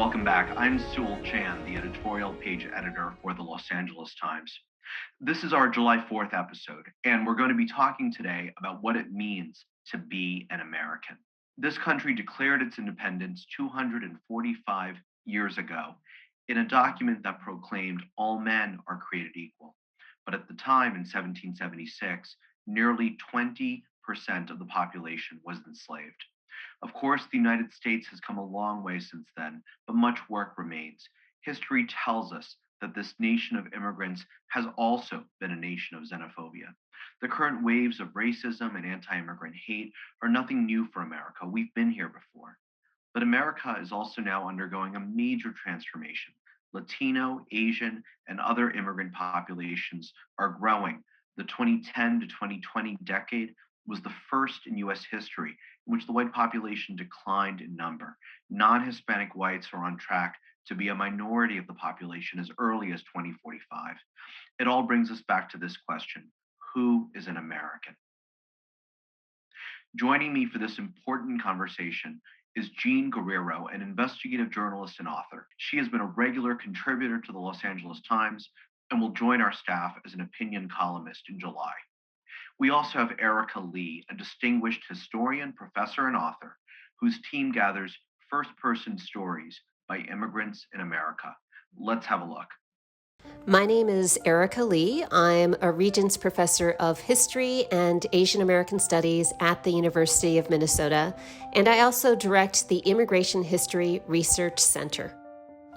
Welcome back. I'm Sewell Chan, the editorial page editor for the Los Angeles Times. This is our July 4th episode, and we're going to be talking today about what it means to be an American. This country declared its independence 245 years ago in a document that proclaimed all men are created equal. But at the time, in 1776, nearly 20% of the population was enslaved. Of course, the United States has come a long way since then, but much work remains. History tells us that this nation of immigrants has also been a nation of xenophobia. The current waves of racism and anti immigrant hate are nothing new for America. We've been here before. But America is also now undergoing a major transformation. Latino, Asian, and other immigrant populations are growing. The 2010 to 2020 decade was the first in US history in which the white population declined in number. Non Hispanic whites are on track to be a minority of the population as early as 2045. It all brings us back to this question: who is an American? Joining me for this important conversation is Jean Guerrero, an investigative journalist and author. She has been a regular contributor to the Los Angeles Times and will join our staff as an opinion columnist in July. We also have Erika Lee, a distinguished historian, professor, and author, whose team gathers first person stories by immigrants in America. Let's have a look. My name is Erika Lee. I'm a Regents professor of history and Asian American studies at the University of Minnesota, and I also direct the Immigration History Research Center.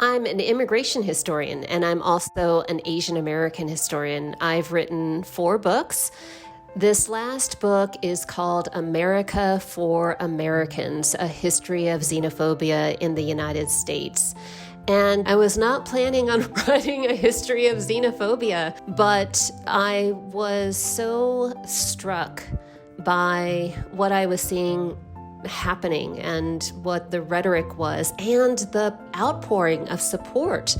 I'm an immigration historian, and I'm also an Asian American historian. I've written 4 books. This last book is called America for Americans, A History of Xenophobia in the United States. And I was not planning on writing a history of xenophobia, but I was so struck by what I was seeing happening and what the rhetoric was and the outpouring of support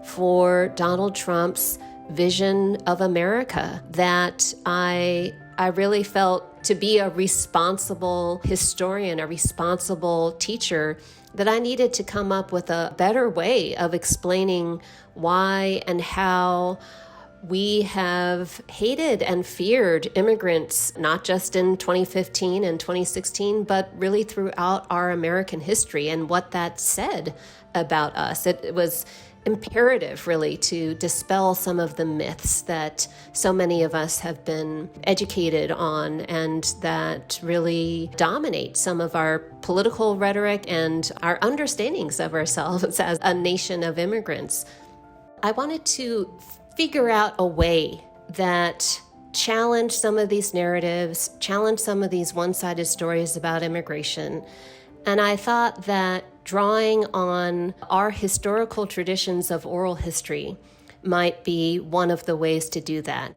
for Donald Trump's vision of America that I really felt to be a responsible historian, a responsible teacher, that I needed to come up with a better way of explaining why and how we have hated and feared immigrants, not just in 2015 and 2016, but really throughout our American history, and what that said about us. It was imperative, really, to dispel some of the myths that so many of us have been educated on and that really dominate some of our political rhetoric and our understandings of ourselves as a nation of immigrants. I wanted to figure out a way that challenged some of these narratives, challenged some of these one-sided stories about immigration. And I thought that drawing on our historical traditions of oral history might be one of the ways to do that.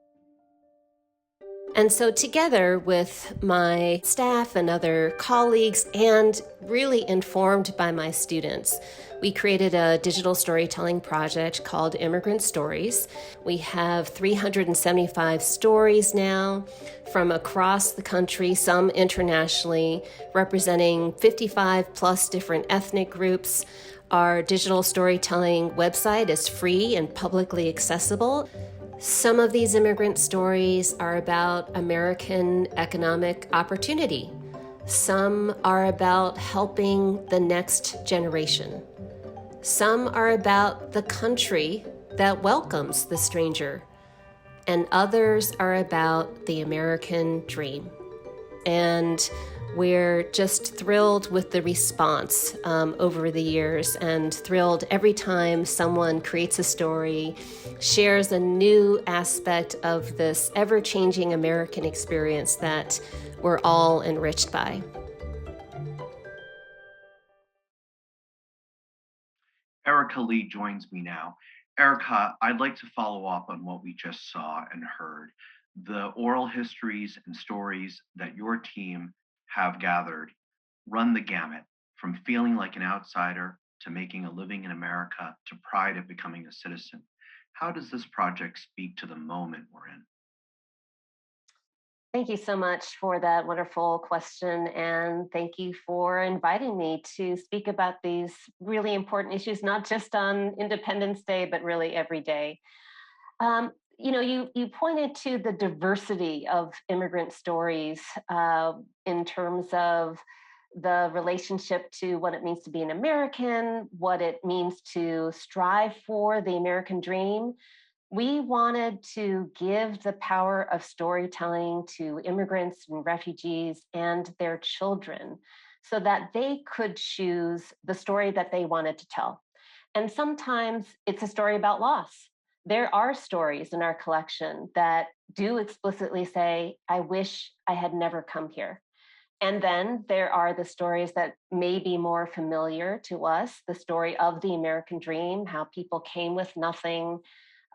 And so together with my staff and other colleagues, and really informed by my students, we created a digital storytelling project called Immigrant Stories. We have 375 stories now from across the country, some internationally, representing 55 plus different ethnic groups. Our digital storytelling website is free and publicly accessible. Some of these immigrant stories are about American economic opportunity. Some are about helping the next generation. Some are about the country that welcomes the stranger. And others are about the American dream. And we're just thrilled with the response over the years, and thrilled every time someone creates a story, shares a new aspect of this ever-changing American experience that we're all enriched by. Erika Lee joins me now. Erika, I'd like to follow up on what we just saw and heard. The oral histories and stories that your team have gathered run the gamut from feeling like an outsider to making a living in America to pride of becoming a citizen. How does this project speak to the moment we're in? Thank you so much for that wonderful question. And thank you for inviting me to speak about these really important issues, not just on Independence Day, but really every day. You pointed to the diversity of immigrant stories in terms of the relationship to what it means to be an American, what it means to strive for the American dream. We wanted to give the power of storytelling to immigrants and refugees and their children so that they could choose the story that they wanted to tell. And sometimes it's a story about loss. There are stories in our collection that do explicitly say, I wish I had never come here. And then there are the stories that may be more familiar to us, the story of the American dream, how people came with nothing,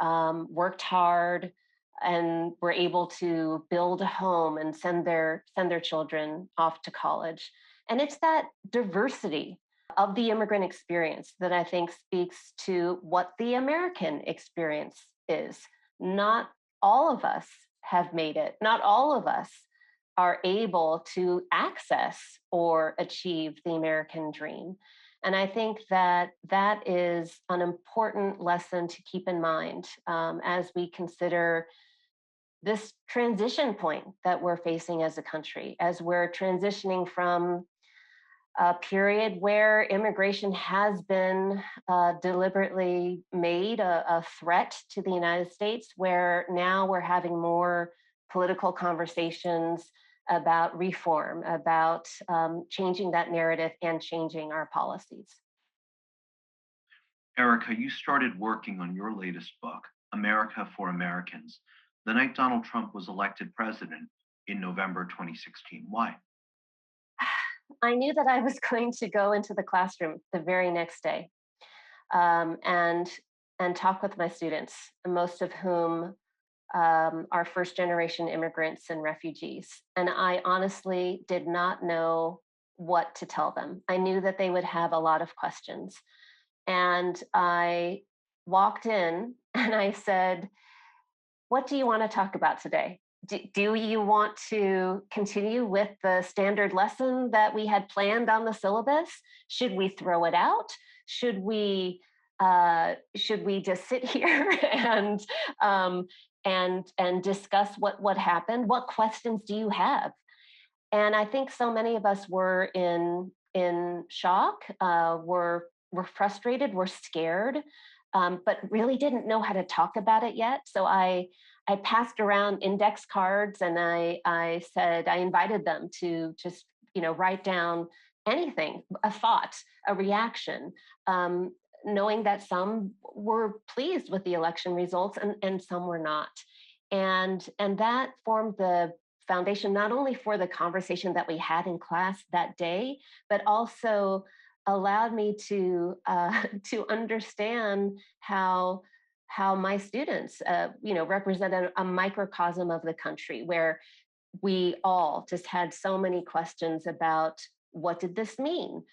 worked hard, and were able to build a home and send their children off to college. And it's that diversity of the immigrant experience that I think speaks to what the American experience is. Not all of us have made it. Not all of us are able to access or achieve the American dream. And I think that that is an important lesson to keep in mind as we consider this transition point that we're facing as a country, as we're transitioning from a period where immigration has been deliberately made a threat to the United States, where now we're having more political conversations about reform, about changing that narrative and changing our policies. Erica, you started working on your latest book, America for Americans, the night Donald Trump was elected president in November 2016. Why? I knew that I was going to go into the classroom the very next day um, and and talk with my students, most of whom are first generation immigrants and refugees. And I honestly did not know what to tell them. I knew that they would have a lot of questions. And I walked in and I said, what do you want to talk about today? Do you want to continue with the standard lesson that we had planned on the syllabus? Should we throw it out? Should we should we just sit here um, and discuss what happened? What questions do you have? And I think so many of us were in shock. We're frustrated. We're scared, but really didn't know how to talk about it yet. So I passed around index cards, and I said I invited them to just write down anything, a thought, a reaction. Knowing that some were pleased with the election results and some were not, and that formed the foundation not only for the conversation that we had in class that day, but also allowed me to to understand how my students, represented a microcosm of the country where we all just had so many questions about what did this mean?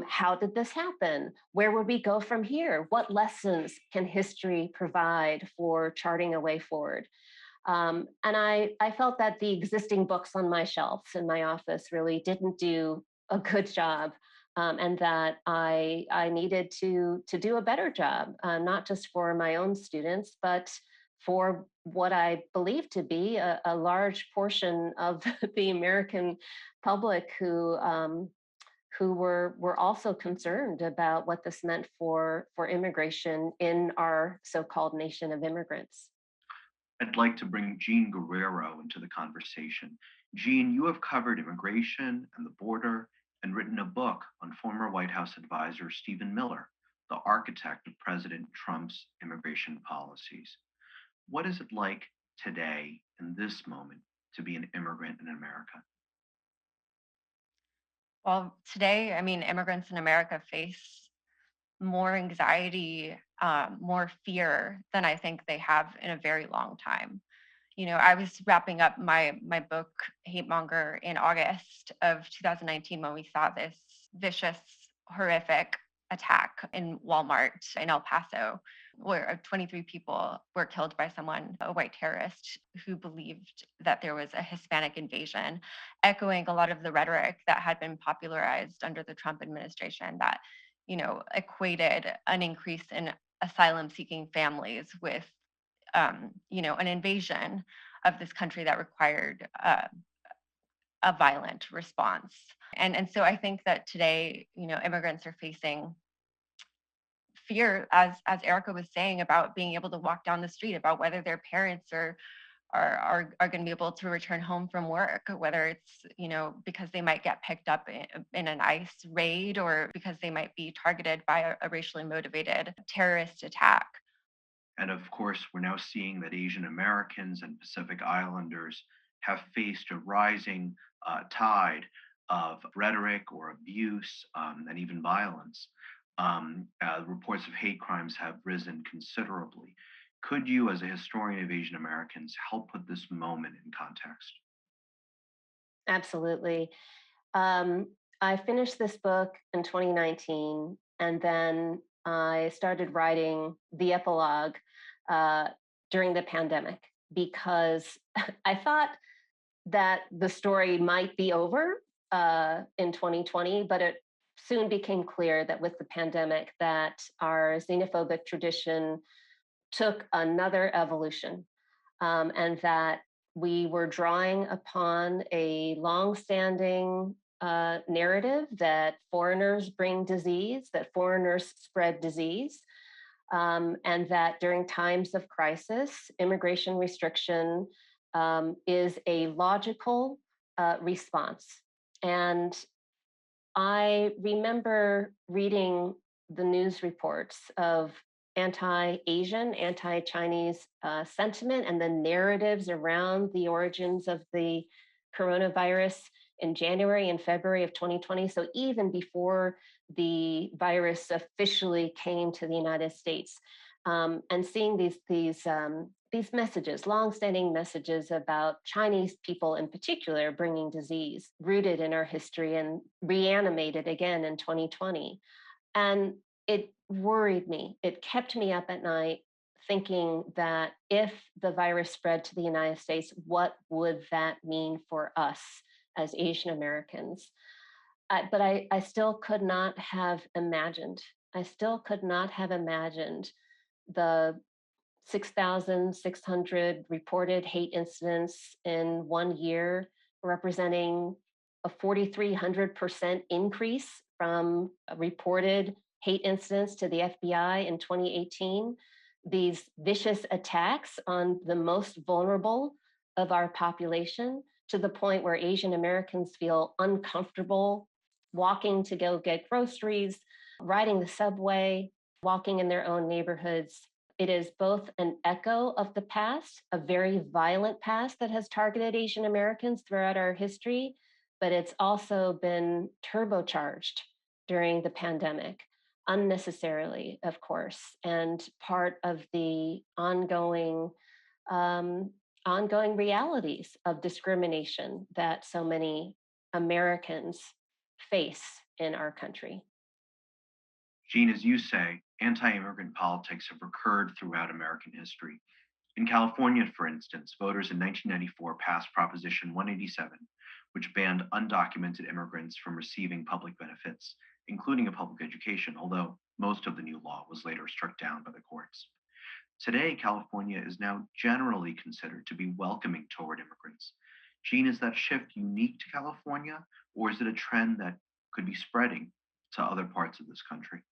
How did this happen? Where would we go from here? What lessons can history provide for charting a way forward? And I felt that the existing books on my shelves in my office really didn't do a good job, and that I needed to do a better job, not just for my own students, but for what I believe to be a large portion of the American public who were also concerned about what this meant for immigration in our so-called nation of immigrants. I'd like to bring Jean Guerrero into the conversation. Jean, you have covered immigration and the border and written a book on former White House advisor Stephen Miller, the architect of President Trump's immigration policies. What is it like today, in this moment, to be an immigrant in America? Well, today, I mean, immigrants in America face more anxiety, more fear than I think they have in a very long time. I was wrapping up my book Hate Monger in August of 2019 when we saw this vicious, horrific attack in Walmart in El Paso, where 23 people were killed by someone, a white terrorist, who believed that there was a Hispanic invasion, echoing a lot of the rhetoric that had been popularized under the Trump administration that, equated an increase in asylum seeking families with, an invasion of this country that required a violent response. And so I think that today, immigrants are facing fear, as Erica was saying, about being able to walk down the street, about whether their parents are going to be able to return home from work, whether it's because they might get picked up in an ICE raid, or because they might be targeted by a racially motivated terrorist attack. And of course, we're now seeing that Asian Americans and Pacific Islanders have faced a rising tide of rhetoric or abuse and even violence. Reports of hate crimes have risen considerably. Could you, as a historian of Asian Americans, help put this moment in context? Absolutely. Um, I finished this book in 2019, and then I started writing the epilogue uh, during the pandemic because I thought that the story might be over in 2020, but it soon became clear that with the pandemic that our xenophobic tradition took another evolution, and that we were drawing upon a long-standing narrative that foreigners bring disease, that foreigners spread disease, and that during times of crisis, immigration restriction is a logical response. And I remember reading the news reports of anti Asian, anti Chinese sentiment and the narratives around the origins of the coronavirus in January and February of 2020. So, even before the virus officially came to the United States, and seeing these messages, longstanding messages about Chinese people in particular bringing disease, rooted in our history and reanimated again in 2020. And it worried me. It kept me up at night thinking that if the virus spread to the United States, what would that mean for us as Asian Americans? But I still could not have imagined. I still could not have imagined the 6,600 reported hate incidents in 1 year, representing a 4,300% increase from reported hate incidents to the FBI in 2018. These vicious attacks on the most vulnerable of our population, to the point where Asian Americans feel uncomfortable walking to go get groceries, riding the subway, walking in their own neighborhoods. It is both an echo of the past, a very violent past that has targeted Asian Americans throughout our history, but it's also been turbocharged during the pandemic, unnecessarily, of course, and part of the um, ongoing realities of discrimination that so many Americans face in our country. Jean, as you say, anti immigrant politics have recurred throughout American history. In California, for instance, voters in 1994 passed Proposition 187, which banned undocumented immigrants from receiving public benefits, including a public education, although most of the new law was later struck down by the courts. Today, California is now generally considered to be welcoming toward immigrants. Jean, is that shift unique to California, or is it a trend that could be spreading to other parts of this country?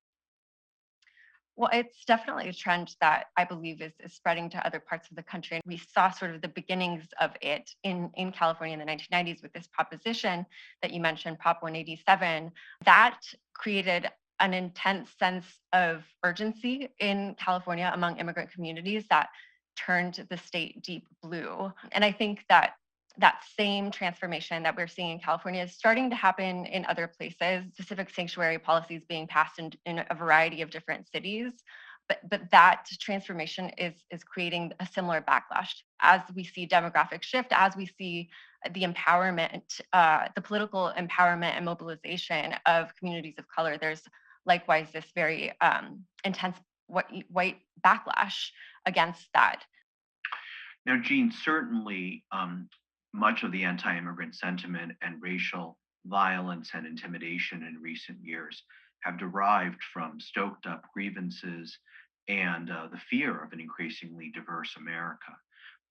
Well, it's definitely a trend that I believe is spreading to other parts of the country. And we saw sort of the beginnings of it in California in the 1990s with this proposition that you mentioned, Prop 187. That created an intense sense of urgency in California among immigrant communities that turned the state deep blue. And I think that that same transformation that we're seeing in California is starting to happen in other places, specific sanctuary policies being passed in a variety of different cities. But that transformation is creating a similar backlash as we see demographic shift, as we see the empowerment, the political empowerment and mobilization of communities of color. There's likewise this very intense white backlash against that. Now, Gene, certainly much of the anti immigrant sentiment and racial violence and intimidation in recent years have derived from stoked up grievances and the fear of an increasingly diverse America.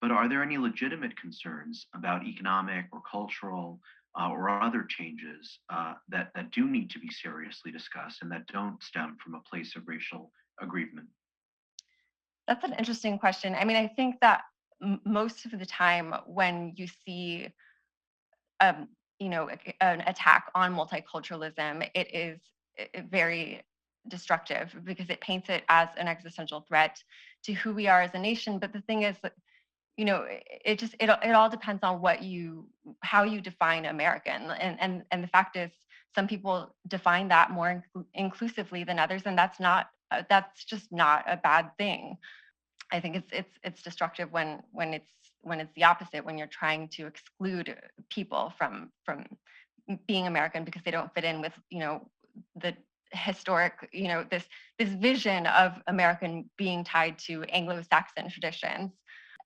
But are there any legitimate concerns about economic or cultural or other changes that do need to be seriously discussed and that don't stem from a place of racial aggrievement? That's an interesting question. I mean, I think that most of the time when you see um, an attack on multiculturalism, it is very destructive because it paints it as an existential threat to who we are as a nation. But the thing is that, it all depends on how you define American, and the fact is, some people define that more inclusively than others, and that's just not a bad thing. I think it's destructive when it's the opposite, when you're trying to exclude people from being American because they don't fit in with, the historic, this vision of American being tied to Anglo-Saxon traditions.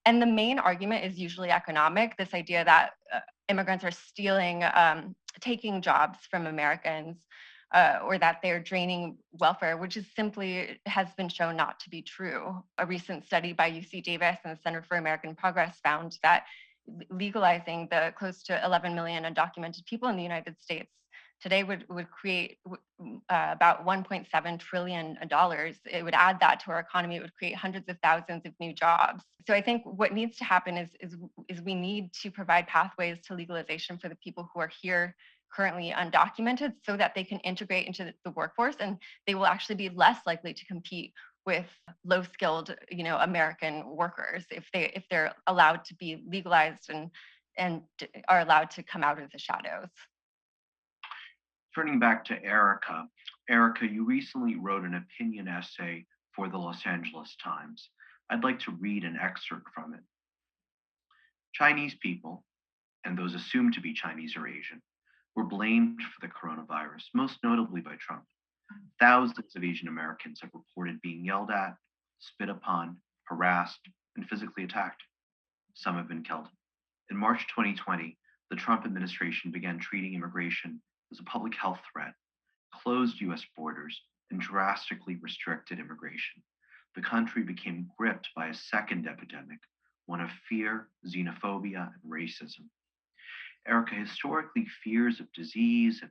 And the main argument is usually economic, this idea that immigrants are stealing, taking jobs from Americans, or that they're draining welfare, which is simply has been shown not to be true. A recent study by UC Davis and the Center for American Progress found that legalizing the close to 11 million undocumented people in the United States today would create about 1.7 trillion dollars. It would add that to our economy. It would create hundreds of thousands of new jobs. So I think what needs to happen is we need to provide pathways to legalization for the people who are here currently undocumented so that they can integrate into the workforce, and they will actually be less likely to compete with low skilled, American workers if they're allowed to be legalized and are allowed to come out of the shadows. Turning back to Erica, Erica, you recently wrote an opinion essay for the Los Angeles Times. I'd like to read an excerpt from it. Chinese people, and those assumed to be Chinese or Asian, were blamed for the coronavirus, most notably by Trump. Thousands of Asian Americans have reported being yelled at, spit upon, harassed, and physically attacked. Some have been killed. In March 2020, the Trump administration began treating immigration as a public health threat, closed US borders, and drastically restricted immigration. The country became gripped by a second epidemic, one of fear, xenophobia, and racism. Erica, historically, fears of disease and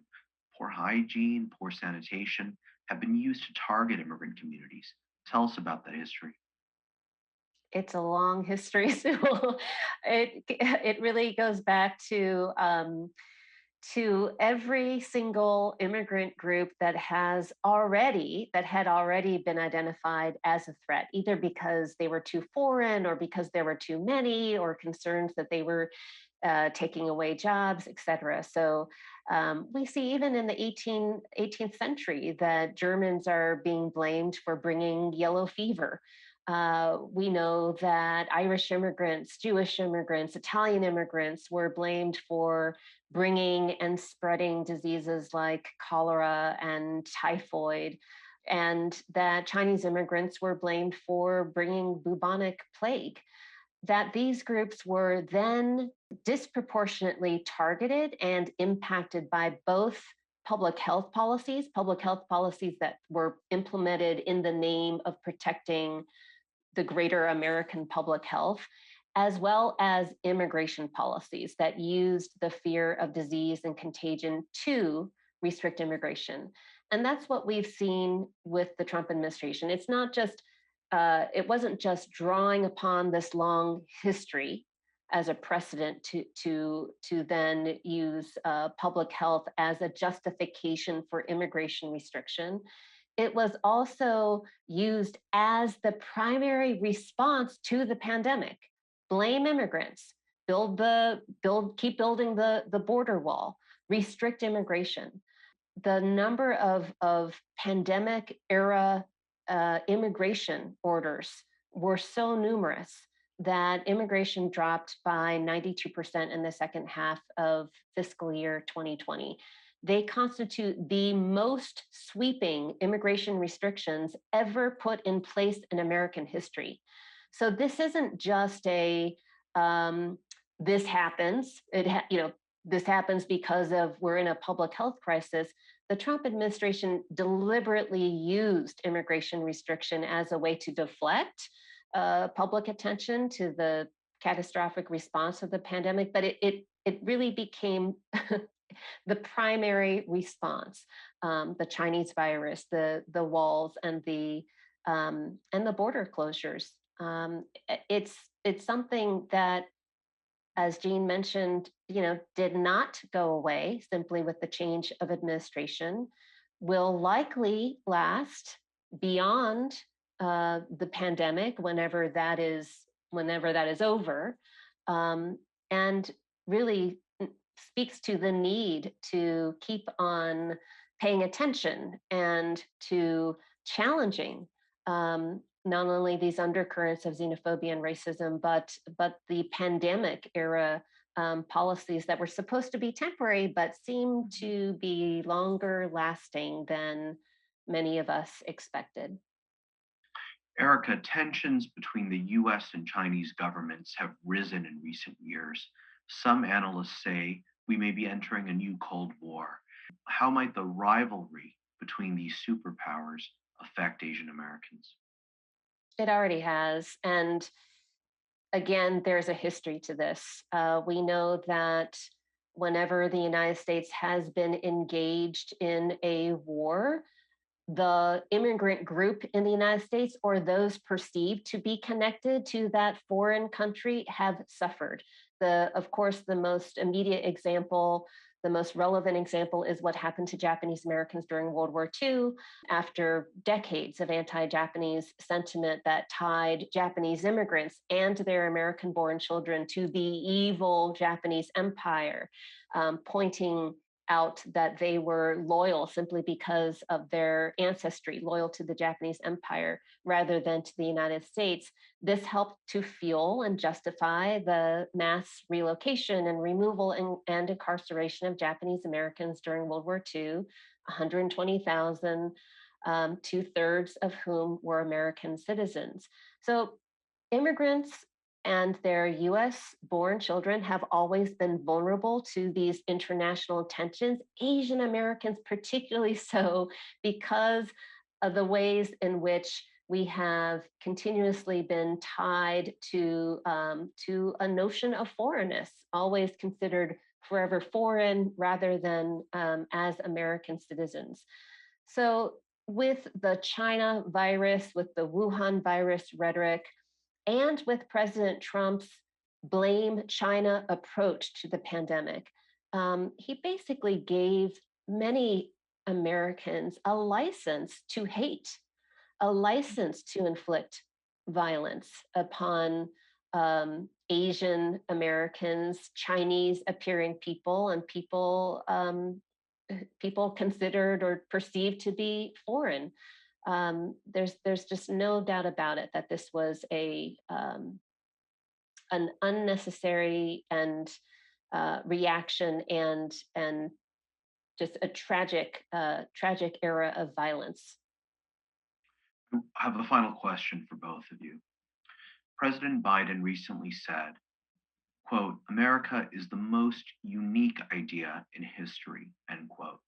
poor hygiene, poor sanitation have been used to target immigrant communities. Tell us about that history. It's a long history, Sewell. It really goes back to every single immigrant group that had already been identified as a threat, either because they were too foreign or because there were too many, or concerns that they were taking away jobs, etc. So we see even in the 18th century that Germans are being blamed for bringing yellow fever. We know that Irish immigrants, Jewish immigrants, Italian immigrants were blamed for bringing and spreading diseases like cholera and typhoid, and that Chinese immigrants were blamed for bringing bubonic plague. That these groups were then disproportionately targeted and impacted by both public health policies that were implemented in the name of protecting the greater American public health, as well as immigration policies that used the fear of disease and contagion to restrict immigration. And that's what we've seen with the Trump administration. It wasn't just drawing upon this long history as a precedent to then use public health as a justification for immigration restriction. It was also used as the primary response to the pandemic. Blame immigrants, keep building the border wall, restrict immigration. The number of pandemic era immigration orders were so numerous that immigration dropped by 92% in the second half of fiscal year 2020. they constitute the most sweeping immigration restrictions ever put in place in American history. So this isn't just a this happens. This happens because of we're in a public health crisis. The Trump administration deliberately used immigration restriction as a way to deflect public attention to the catastrophic response of the pandemic, but it really became the primary response. The Chinese virus, the walls, and the border closures. It's something that, as Jean mentioned, did not go away simply with the change of administration, will likely last beyond the pandemic, whenever that is over, and really speaks to the need to keep on paying attention and to challenging not only these undercurrents of xenophobia and racism, but the pandemic era policies that were supposed to be temporary, but seem to be longer lasting than many of us expected. Erica, tensions between the US and Chinese governments have risen in recent years. Some analysts say we may be entering a new Cold War. How might the rivalry between these superpowers affect Asian Americans? It already has. And again, there's a history to this. We know that whenever the United States has been engaged in a war, the immigrant group in the United States or those perceived to be connected to that foreign country have suffered. Of course, the most immediate example, the most relevant example is what happened to Japanese Americans during World War II after decades of anti-Japanese sentiment that tied Japanese immigrants and their American-born children to the evil Japanese empire, pointing out that they were loyal simply because of their ancestry, loyal to the Japanese empire rather than to the United States. This helped to fuel and justify the mass relocation and removal and incarceration of Japanese Americans during World War II, 120,000, two-thirds of whom were American citizens. So immigrants and their US born children have always been vulnerable to these international tensions, Asian Americans, particularly so, because of the ways in which we have continuously been tied to a notion of foreignness, always considered forever foreign rather than as American citizens. So, with the China virus, with the Wuhan virus rhetoric, and with President Trump's blame China approach to the pandemic, he basically gave many Americans a license to hate, a license to inflict violence upon Asian Americans, Chinese appearing people, and people considered or perceived to be foreign. There's just no doubt about it that this was an unnecessary and reaction and just a tragic era of violence. I have a final question for both of you. President Biden recently said, quote, America is the most unique idea in history, end quote.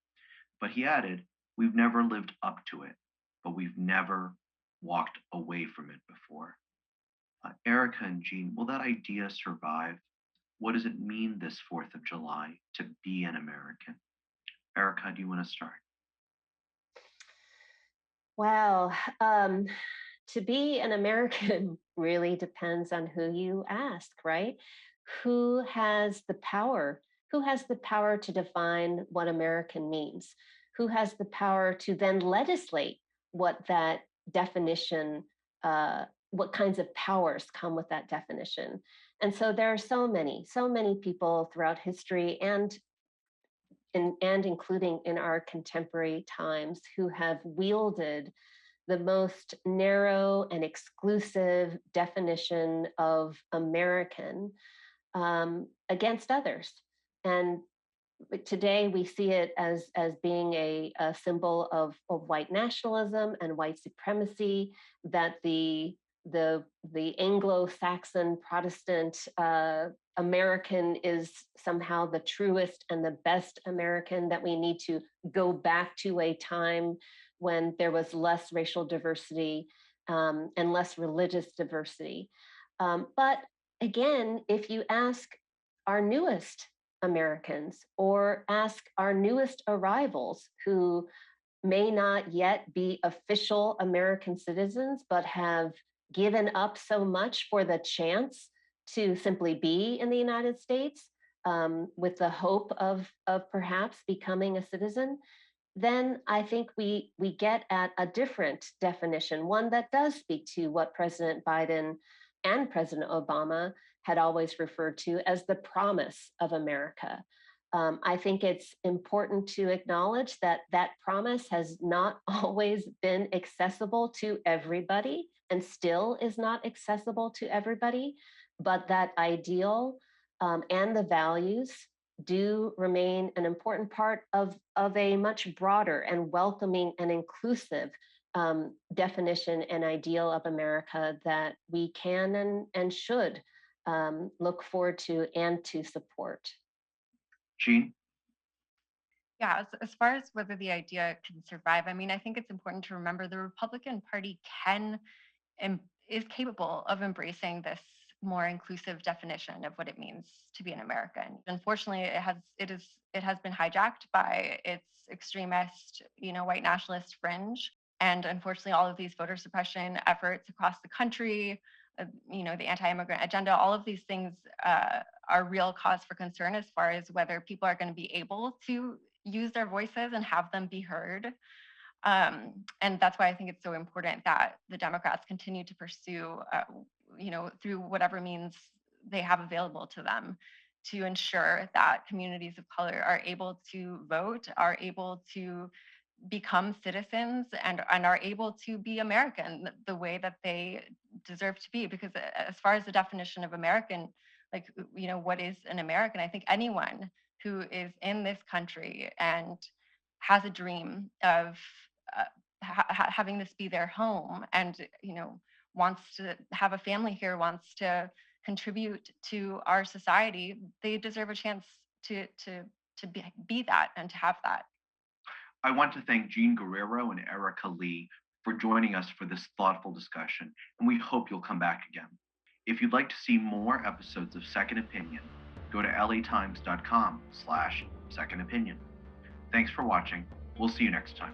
But he added, we've never lived up to it, but we've never walked away from it before. Erica and Jean, will that idea survive? What does it mean this 4th of July to be an American? Erica, do you want to start? Well, to be an American really depends on who you ask, right? Who has the power? Who has the power to define what American means? Who has the power to then legislate what that definition, what kinds of powers come with that definition? And so there are so many people throughout history and including in our contemporary times who have wielded the most narrow and exclusive definition of American against others. And but today we see it as being a symbol of white nationalism and white supremacy, that the Anglo-Saxon Protestant American is somehow the truest and the best American, that we need to go back to a time when there was less racial diversity and less religious diversity. But again, if you ask our newest Americans or ask our newest arrivals who may not yet be official American citizens, but have given up so much for the chance to simply be in the United States, with the hope of perhaps becoming a citizen, then I think we get at a different definition, one that does speak to what President Biden and President Obama had always referred to as the promise of America. I think it's important to acknowledge that that promise has not always been accessible to everybody and still is not accessible to everybody, but that ideal and the values do remain an important part of a much broader and welcoming and inclusive definition and ideal of America that we can and should look forward to and to support. Jean? Yeah, as far as whether the idea can survive, I mean, I think it's important to remember the Republican Party can and is capable of embracing this more inclusive definition of what it means to be an American. Unfortunately, it has been hijacked by its extremist, white nationalist fringe, and unfortunately, all of these voter suppression efforts across the country, the anti-immigrant agenda, all of these things are real cause for concern as far as whether people are going to be able to use their voices and have them be heard. And that's why I think it's so important that the Democrats continue to pursue, through whatever means they have available to them, to ensure that communities of color are able to vote, are able to become citizens, and are able to be American the way that they deserve to be. Because as far as the definition of American, like, what is an American? I think anyone who is in this country and has a dream of having this be their home, and wants to have a family here, wants to contribute to our society, they deserve a chance to be that and to have that. I want to thank Jean Guerrero and Erika Lee for joining us for this thoughtful discussion, and we hope you'll come back again. If you'd like to see more episodes of Second Opinion, go to latimes.com/second opinion. Thanks for watching. We'll see you next time.